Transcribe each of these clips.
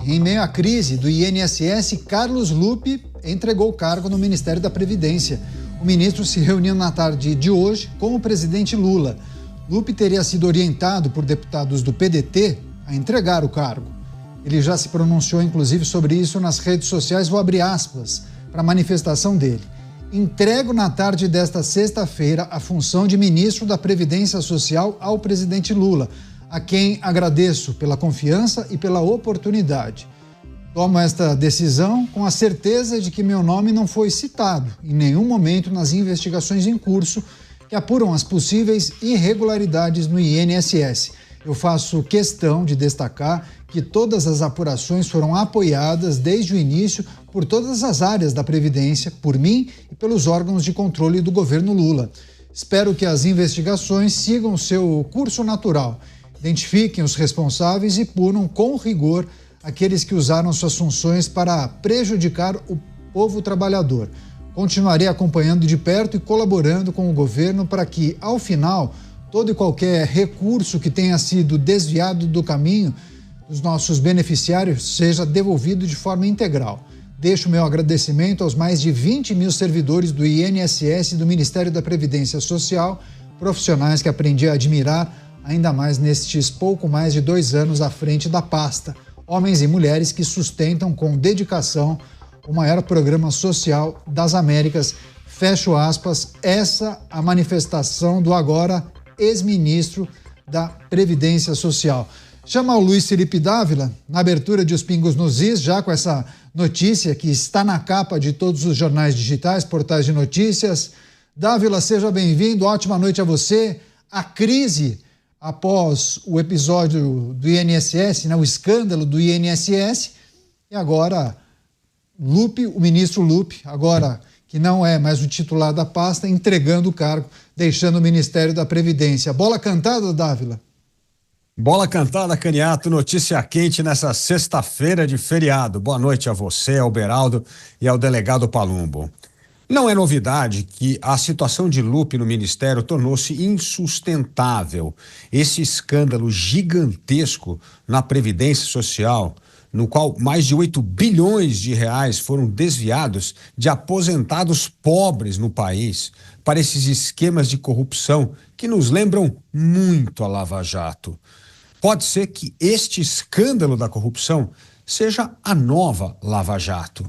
Em meio à crise do INSS, Carlos Lupe entregou o cargo no Ministério da Previdência. O ministro se reuniu na tarde de hoje com o presidente Lula. Lupe teria sido orientado por deputados do PDT a entregar o cargo. Ele já se pronunciou, inclusive, sobre isso nas redes sociais. Vou abrir aspas para a manifestação dele. Entrego na tarde desta sexta-feira a função de ministro da Previdência Social ao presidente Lula, a quem agradeço pela confiança e pela oportunidade. Tomo esta decisão com a certeza de que meu nome não foi citado em nenhum momento nas investigações em curso que apuram as possíveis irregularidades no INSS. Eu faço questão de destacar que todas as apurações foram apoiadas desde o início por todas as áreas da Previdência, por mim e pelos órgãos de controle do governo Lula. Espero que as investigações sigam seu curso natural, identifiquem os responsáveis e punam com rigor aqueles que usaram suas funções para prejudicar o povo trabalhador. Continuarei acompanhando de perto e colaborando com o governo para que, ao final, todo e qualquer recurso que tenha sido desviado do caminho dos nossos beneficiários seja devolvido de forma integral. Deixo meu agradecimento aos mais de 20 mil servidores do INSS e do Ministério da Previdência Social, profissionais que aprendi a admirar ainda mais nestes pouco mais de 2 anos à frente da pasta. Homens e mulheres que sustentam com dedicação o maior programa social das Américas. Fecho aspas, essa a manifestação do agora ex-ministro da Previdência Social. Chama o Luiz Felipe Dávila, na abertura de Os Pingos nos Is, já com essa notícia que está na capa de todos os jornais digitais, portais de notícias. Dávila, seja bem-vindo, ótima noite a você. A crise após o episódio do INSS, né, o escândalo do INSS, e agora Lupe, o ministro Lupe, agora que não é mais o titular da pasta, entregando o cargo, deixando o Ministério da Previdência. Bola cantada, Dávila? Bola cantada, Caniato, notícia quente nessa sexta-feira de feriado. Boa noite a você, ao Beraldo e ao delegado Palumbo. Não é novidade que a situação de Lupe no Ministério tornou-se insustentável. Esse escândalo gigantesco na Previdência Social, no qual mais de 8 bilhões de reais foram desviados de aposentados pobres no país para esses esquemas de corrupção que nos lembram muito a Lava Jato. Pode ser que este escândalo da corrupção seja a nova Lava Jato.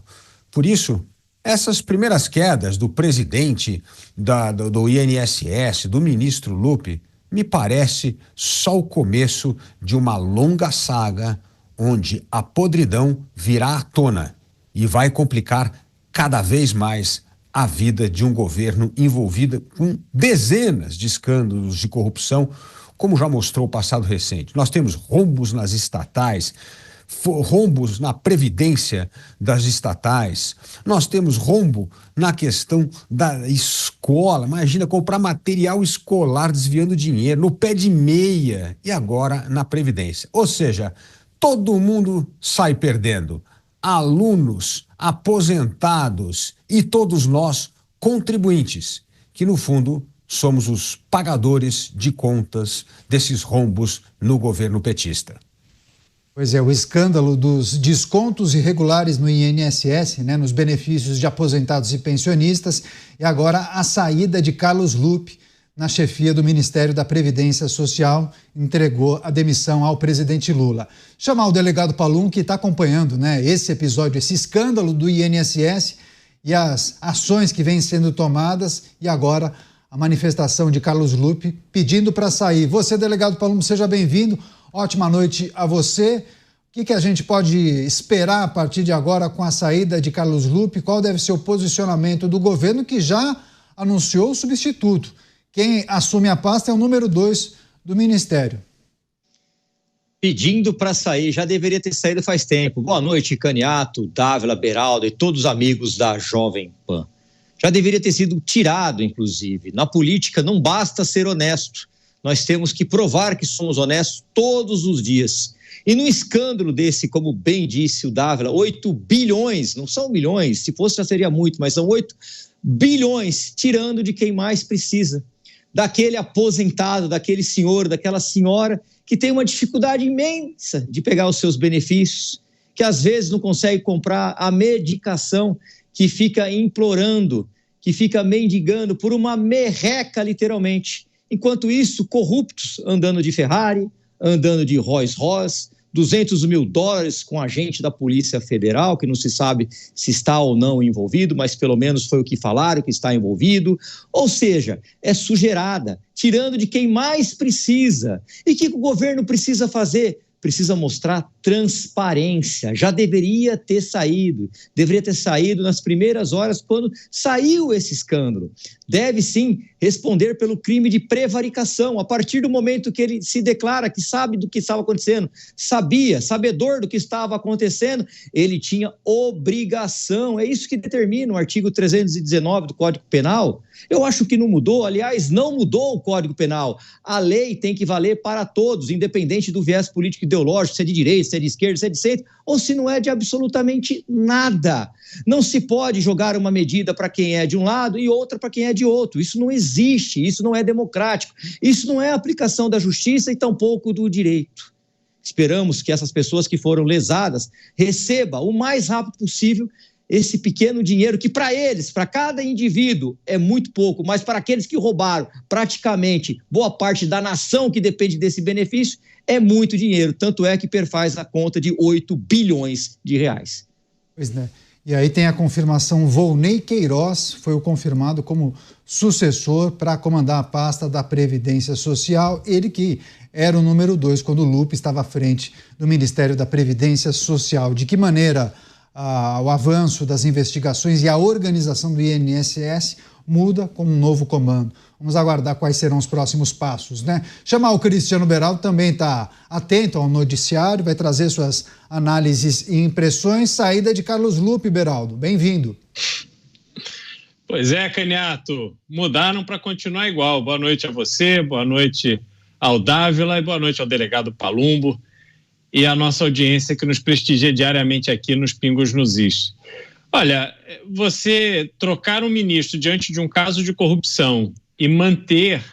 Por isso, essas primeiras quedas do presidente do INSS, do ministro Lupe, me parece só o começo de uma longa saga onde a podridão virá à tona e vai complicar cada vez mais a vida de um governo envolvido com dezenas de escândalos de corrupção, como já mostrou o passado recente. Nós temos rombos nas estatais, rombos na previdência das estatais, nós temos rombo na questão da escola, imagina comprar material escolar desviando dinheiro, no pé de meia, e agora na previdência. Ou seja, todo mundo sai perdendo, alunos, aposentados e todos nós contribuintes, que no fundo somos os pagadores de contas desses rombos no governo petista. Pois é, o escândalo dos descontos irregulares no INSS, né, nos benefícios de aposentados e pensionistas, e agora a saída de Carlos Lupe na chefia do Ministério da Previdência Social, entregou a demissão ao presidente Lula. Chamar o delegado Palum, que está acompanhando, né, esse episódio, esse escândalo do INSS e as ações que vêm sendo tomadas, e agora a manifestação de Carlos Lupe pedindo para sair. Você, delegado Palum, seja bem-vindo. Ótima noite a você. O que a gente pode esperar a partir de agora com a saída de Carlos Lupe? Qual deve ser o posicionamento do governo, que já anunciou o substituto? Quem assume a pasta é o número 2 do Ministério. Pedindo para sair, já deveria ter saído faz tempo. Boa noite, Caniato, Dávila, Beraldo e todos os amigos da Jovem Pan. Já deveria ter sido tirado, inclusive. Na política não basta ser honesto. Nós temos que provar que somos honestos todos os dias. E num escândalo desse, como bem disse o Dávila, 8 bilhões, não são milhões, se fosse já seria muito, mas são 8 bilhões, tirando de quem mais precisa. Daquele aposentado, daquele senhor, daquela senhora que tem uma dificuldade imensa de pegar os seus benefícios que às vezes não consegue comprar a medicação, que fica implorando, que fica mendigando por uma merreca, literalmente. Enquanto isso, corruptos andando de Ferrari, andando de Rolls Royce, $200 mil com agente da Polícia Federal, que não se sabe se está ou não envolvido, mas pelo menos foi o que falaram, que está envolvido. Ou seja, é sujeirada, tirando de quem mais precisa. E o que o governo precisa fazer? Precisa mostrar transparência. Já deveria ter saído nas primeiras horas quando saiu esse escândalo. Deve sim responder pelo crime de prevaricação, a partir do momento que ele se declara que sabe do que estava acontecendo, sabedor do que estava acontecendo, ele tinha obrigação, é isso que determina o artigo 319 do Código Penal. Eu acho que não mudou, aliás, não mudou o Código Penal. A lei tem que valer para todos, independente do viés político ideológico, se é de direita, se é de esquerda, se é de centro, ou se não é de absolutamente nada. Não se pode jogar uma medida para quem é de um lado e outra para quem é de outro. Isso não existe, isso não é democrático, isso não é aplicação da justiça e tampouco do direito. Esperamos que essas pessoas que foram lesadas recebam o mais rápido possível esse pequeno dinheiro que para eles, para cada indivíduo, é muito pouco, mas para aqueles que roubaram praticamente boa parte da nação que depende desse benefício, é muito dinheiro. Tanto é que perfaz a conta de 8 bilhões de reais. Pois né. E aí tem a confirmação, Volney Queiroz foi o confirmado como sucessor para comandar a pasta da Previdência Social, ele que era o número 2 quando o Lupe estava à frente do Ministério da Previdência Social. De que maneira o avanço das investigações e a organização do INSS muda com um novo comando? Vamos aguardar quais serão os próximos passos, né? Chamar o Cristiano Beraldo, também está atento ao noticiário, vai trazer suas análises e impressões. Saída de Carlos Lupe, Beraldo, bem-vindo. Pois é, Caniato, mudaram para continuar igual. Boa noite a você, boa noite ao Dávila e boa noite ao delegado Palumbo e à nossa audiência que nos prestigia diariamente aqui nos Pingos nos Is. Olha, você trocar um ministro diante de um caso de corrupção e manter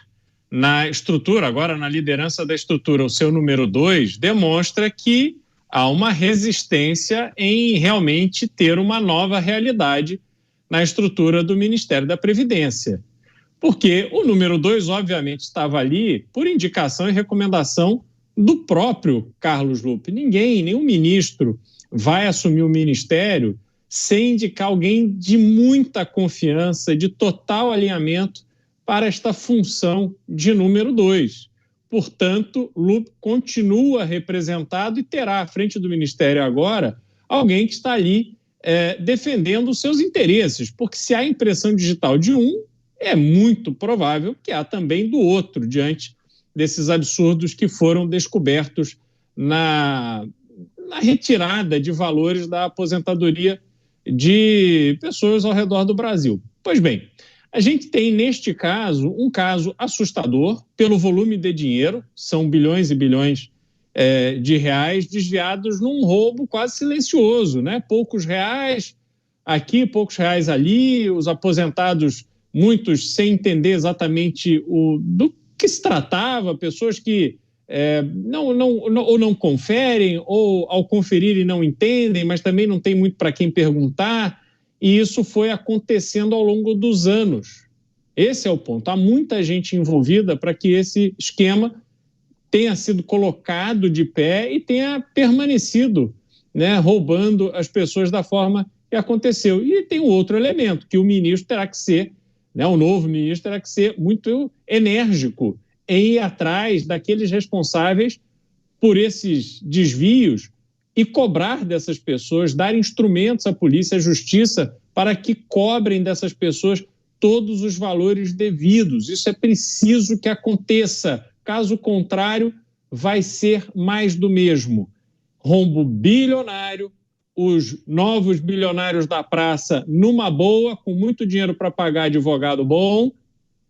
na estrutura, agora na liderança da estrutura, o seu número 2, demonstra que há uma resistência em realmente ter uma nova realidade na estrutura do Ministério da Previdência. Porque o número 2, obviamente, estava ali por indicação e recomendação do próprio Carlos Lupe. Nenhum ministro vai assumir o ministério sem indicar alguém de muita confiança, de total alinhamento para esta função de número 2. Portanto, Lupe continua representado e terá à frente do Ministério agora alguém que está ali defendendo os seus interesses, porque se há impressão digital de um, é muito provável que há também do outro, diante desses absurdos que foram descobertos na retirada de valores da aposentadoria de pessoas ao redor do Brasil. Pois bem, a gente tem, neste caso, um caso assustador pelo volume de dinheiro, são bilhões e bilhões de reais desviados num roubo quase silencioso, né? Poucos reais aqui, poucos reais ali, os aposentados, muitos sem entender exatamente do que se tratava, pessoas que não conferem, ou ao conferirem não entendem, mas também não tem muito para quem perguntar. E isso foi acontecendo ao longo dos anos. Esse é o ponto. Há muita gente envolvida para que esse esquema tenha sido colocado de pé e tenha permanecido, né, roubando as pessoas da forma que aconteceu. E tem um outro elemento, que o ministro terá que ser, né, o novo ministro terá que ser muito enérgico em ir atrás daqueles responsáveis por esses desvios e cobrar dessas pessoas, dar instrumentos à polícia, à justiça, para que cobrem dessas pessoas todos os valores devidos. Isso é preciso que aconteça. Caso contrário, vai ser mais do mesmo. Rombo bilionário, os novos bilionários da praça numa boa, com muito dinheiro para pagar advogado bom,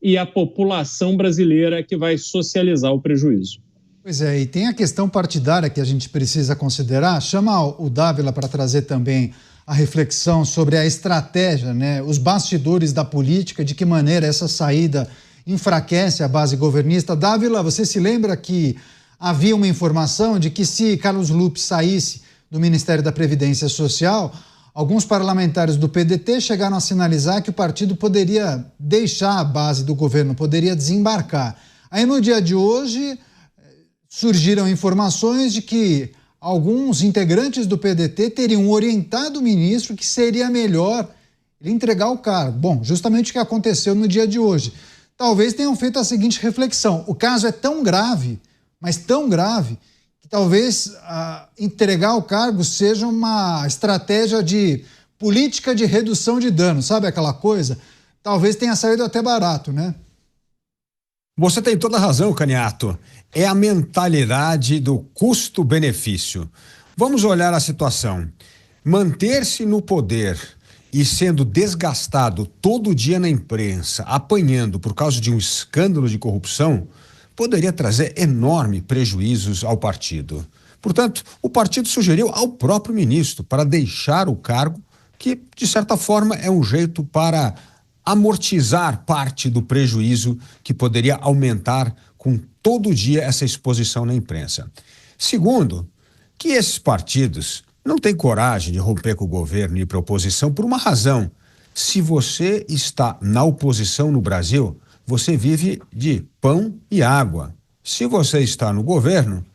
e a população brasileira que vai socializar o prejuízo. Pois é, e tem a questão partidária que a gente precisa considerar. Chama o Dávila para trazer também a reflexão sobre a estratégia, né, os bastidores da política, de que maneira essa saída enfraquece a base governista. Dávila, você se lembra que havia uma informação de que se Carlos Lupe saísse, do Ministério da Previdência Social, alguns parlamentares do PDT chegaram a sinalizar que o partido poderia deixar a base do governo, poderia desembarcar. Aí no dia de hoje surgiram informações de que alguns integrantes do PDT teriam orientado o ministro que seria melhor ele entregar o cargo. Bom, justamente o que aconteceu no dia de hoje. Talvez tenham feito a seguinte reflexão: o caso é tão grave, mas tão grave, que talvez entregar o cargo seja uma estratégia de política de redução de danos, sabe aquela coisa? Talvez tenha saído até barato, né? Você tem toda a razão, Caniato. É a mentalidade do custo-benefício. Vamos olhar a situação. Manter-se no poder e sendo desgastado todo dia na imprensa, apanhando por causa de um escândalo de corrupção, poderia trazer enormes prejuízos ao partido. Portanto, o partido sugeriu ao próprio ministro para deixar o cargo, que, de certa forma, é um jeito para amortizar parte do prejuízo que poderia aumentar com todo dia essa exposição na imprensa. Segundo, que esses partidos não têm coragem de romper com o governo e ir para a oposição por uma razão. Se você está na oposição no Brasil, você vive de pão e água. Se você está no governo,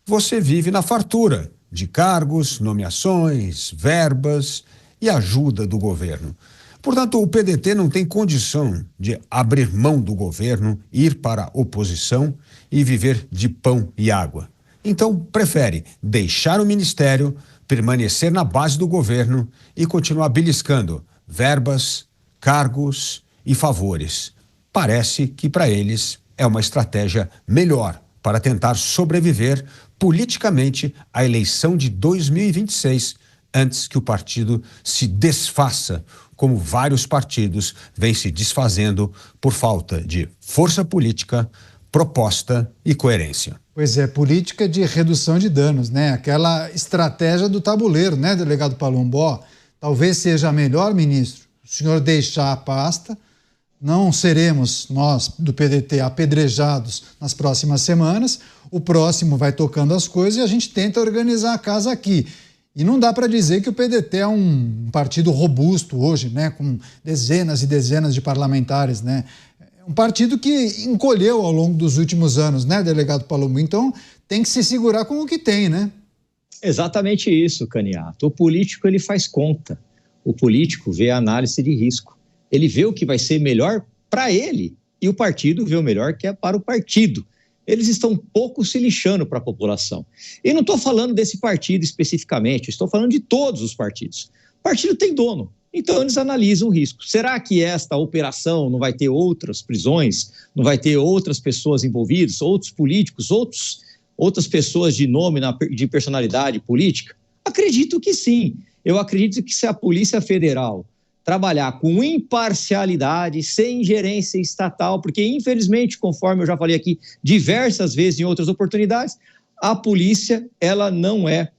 você vive na fartura de cargos, nomeações, verbas e ajuda do governo. Portanto, o PDT não tem condição de abrir mão do governo, ir para a oposição e viver de pão e água. Então, prefere deixar o ministério, permanecer na base do governo e continuar beliscando verbas, cargos e favores. Parece que para eles é uma estratégia melhor para tentar sobreviver politicamente à eleição de 2026, antes que o partido se desfaça, como vários partidos vêm se desfazendo por falta de força política, proposta e coerência. Pois é, política de redução de danos, né? Aquela estratégia do tabuleiro, né, delegado Palumbo? Talvez seja melhor, ministro, o senhor deixar a pasta. Não seremos nós do PDT apedrejados nas próximas semanas. O próximo vai tocando as coisas e a gente tenta organizar a casa aqui. E não dá para dizer que o PDT é um partido robusto hoje, né, com dezenas e dezenas de parlamentares, né? Um partido que encolheu ao longo dos últimos anos, né, delegado Palumbo? Então tem que se segurar com o que tem, né? Exatamente isso, Caniato. O político, ele faz conta. O político vê a análise de risco. Ele vê o que vai ser melhor para ele e o partido vê o melhor que é para o partido. Eles estão pouco se lixando para a população. E não estou falando desse partido especificamente, estou falando de todos os partidos. O partido tem dono, então eles analisam o risco. Será que esta operação não vai ter outras prisões, não vai ter outras pessoas envolvidas, outros políticos, outras pessoas de nome, de personalidade política? Acredito que sim. Eu acredito que se a Polícia Federal trabalhar com imparcialidade, sem ingerência estatal, porque infelizmente, conforme eu já falei aqui diversas vezes em outras oportunidades, a polícia, ela não é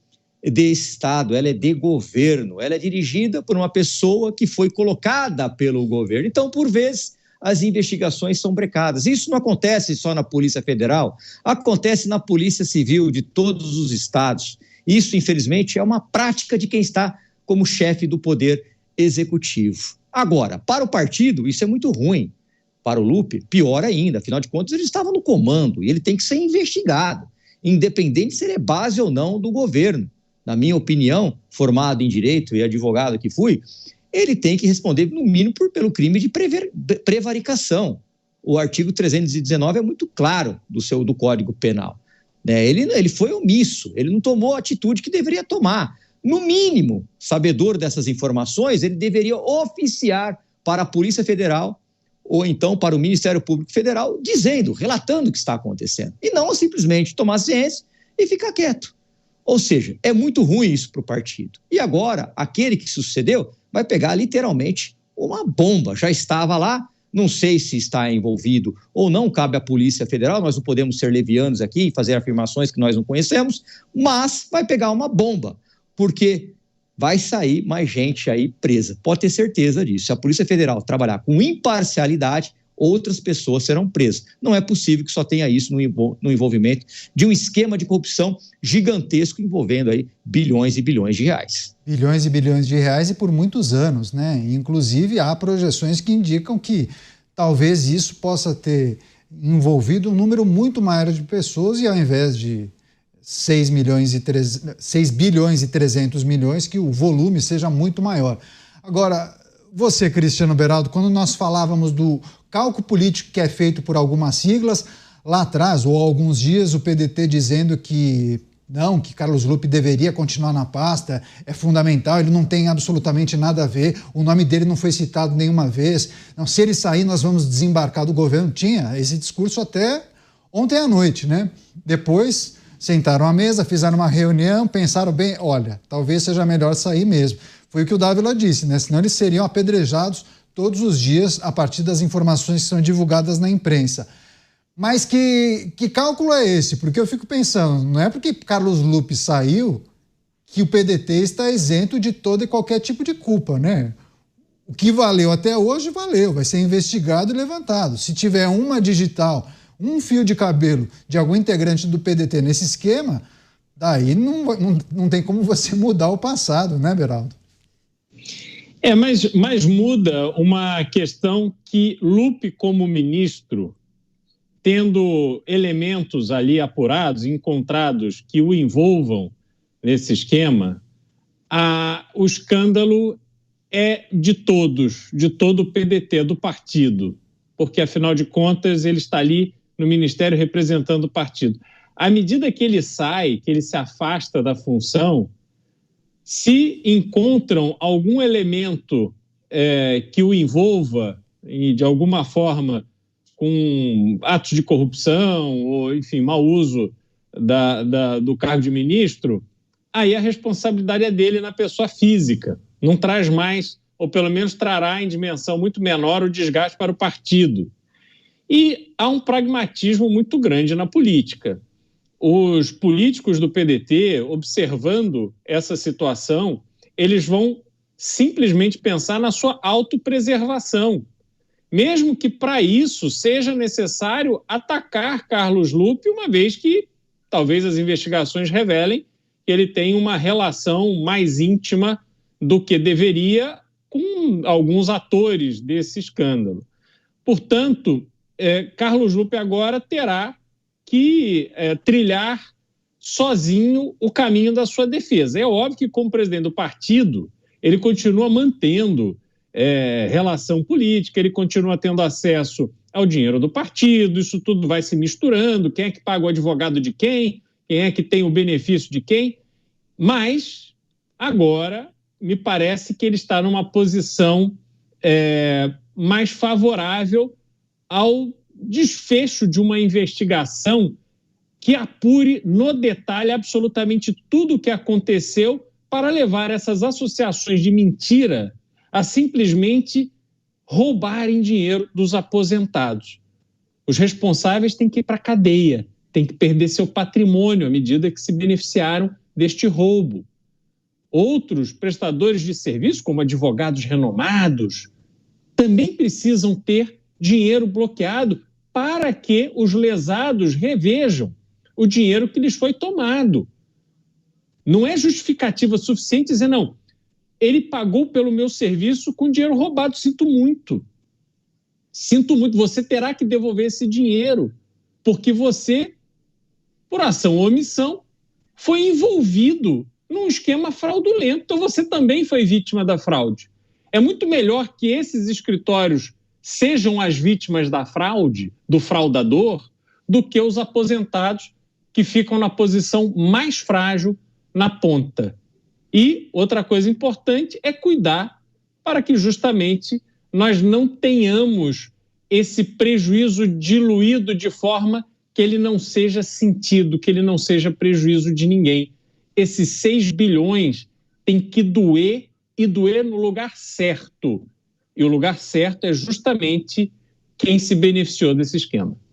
de Estado, ela é de governo, ela é dirigida por uma pessoa que foi colocada pelo governo. Então, por vezes, as investigações são brecadas. Isso não acontece só na Polícia Federal, acontece na Polícia Civil de todos os estados. Isso, infelizmente, é uma prática de quem está como chefe do poder executivo. Agora, para o partido, isso é muito ruim. Para o Lupe, pior ainda. Afinal de contas, ele estava no comando e ele tem que ser investigado, independente se ele é base ou não do governo. Na minha opinião, formado em direito e advogado que fui, ele tem que responder, no mínimo, pelo crime de prevaricação. O artigo 319 é muito claro do Código Penal. Né? Ele foi omisso, ele não tomou a atitude que deveria tomar. No mínimo, sabedor dessas informações, ele deveria oficiar para a Polícia Federal ou então para o Ministério Público Federal, relatando o que está acontecendo. E não simplesmente tomar ciência e ficar quieto. Ou seja, é muito ruim isso para o partido. E agora, aquele que sucedeu vai pegar literalmente uma bomba. Já estava lá, não sei se está envolvido ou não, cabe à Polícia Federal, nós não podemos ser levianos aqui e fazer afirmações que nós não conhecemos, mas vai pegar uma bomba. Porque vai sair mais gente aí presa. Pode ter certeza disso. Se a Polícia Federal trabalhar com imparcialidade, outras pessoas serão presas. Não é possível que só tenha isso no envolvimento de um esquema de corrupção gigantesco envolvendo aí bilhões e bilhões de reais. Bilhões e bilhões de reais e por muitos anos, né? Inclusive, há projeções que indicam que talvez isso possa ter envolvido um número muito maior de pessoas e ao invés de 6 bilhões e 300 milhões, que o volume seja muito maior. Agora, você, Cristiano Beraldo, quando nós falávamos do cálculo político que é feito por algumas siglas, lá atrás, ou há alguns dias, o PDT dizendo que não, que Carlos Lupe deveria continuar na pasta, é fundamental, ele não tem absolutamente nada a ver, o nome dele não foi citado nenhuma vez, não, se ele sair nós vamos desembarcar do governo. Tinha esse discurso até ontem à noite, né? Depois sentaram à mesa, fizeram uma reunião, pensaram bem, olha, talvez seja melhor sair mesmo. Foi o que o Dávila disse, né? Senão eles seriam apedrejados todos os dias a partir das informações que são divulgadas na imprensa. Mas que cálculo é esse? Porque eu fico pensando, não é porque Carlos Lupe saiu que o PDT está isento de todo e qualquer tipo de culpa, né? O que valeu até hoje, valeu, vai ser investigado e levantado. Se tiver uma digital, um fio de cabelo de algum integrante do PDT nesse esquema, daí não tem como você mudar o passado, né, Beraldo? Mas muda uma questão que Lupe, como ministro, tendo elementos ali apurados, encontrados, que o envolvam nesse esquema, o escândalo é de todos, de todo o PDT, do partido, porque, afinal de contas, ele está ali no Ministério representando o partido. À medida que ele sai, que ele se afasta da função, se encontram algum elemento que o envolva, e de alguma forma, com atos de corrupção ou, enfim, mau uso do cargo de ministro, aí a responsabilidade é dele na pessoa física. Não traz mais, ou pelo menos trará em dimensão muito menor, o desgaste para o partido. E há um pragmatismo muito grande na política. Os políticos do PDT, observando essa situação, eles vão simplesmente pensar na sua autopreservação, mesmo que para isso seja necessário atacar Carlos Lupe, uma vez que talvez as investigações revelem que ele tem uma relação mais íntima do que deveria com alguns atores desse escândalo. Portanto, Carlos Lupe agora terá que trilhar sozinho o caminho da sua defesa. É óbvio que, como presidente do partido, ele continua mantendo relação política, ele continua tendo acesso ao dinheiro do partido, isso tudo vai se misturando, quem é que paga o advogado de quem é que tem o benefício de quem, mas agora me parece que ele está numa posição mais favorável ao desfecho de uma investigação que apure no detalhe absolutamente tudo o que aconteceu para levar essas associações de mentira a simplesmente roubarem dinheiro dos aposentados. Os responsáveis têm que ir para a cadeia, têm que perder seu patrimônio à medida que se beneficiaram deste roubo. Outros prestadores de serviço, como advogados renomados, também precisam ter dinheiro bloqueado para que os lesados revejam o dinheiro que lhes foi tomado. Não é justificativa suficiente dizer, não, ele pagou pelo meu serviço com dinheiro roubado. Sinto muito, você terá que devolver esse dinheiro, porque você, por ação ou omissão, foi envolvido num esquema fraudulento, então você também foi vítima da fraude. É muito melhor que esses escritórios sejam as vítimas da fraude, do fraudador, do que os aposentados que ficam na posição mais frágil na ponta. E outra coisa importante é cuidar para que justamente nós não tenhamos esse prejuízo diluído de forma que ele não seja sentido, que ele não seja prejuízo de ninguém. Esses 6 bilhões tem que doer e doer no lugar certo. E o lugar certo é justamente quem se beneficiou desse esquema.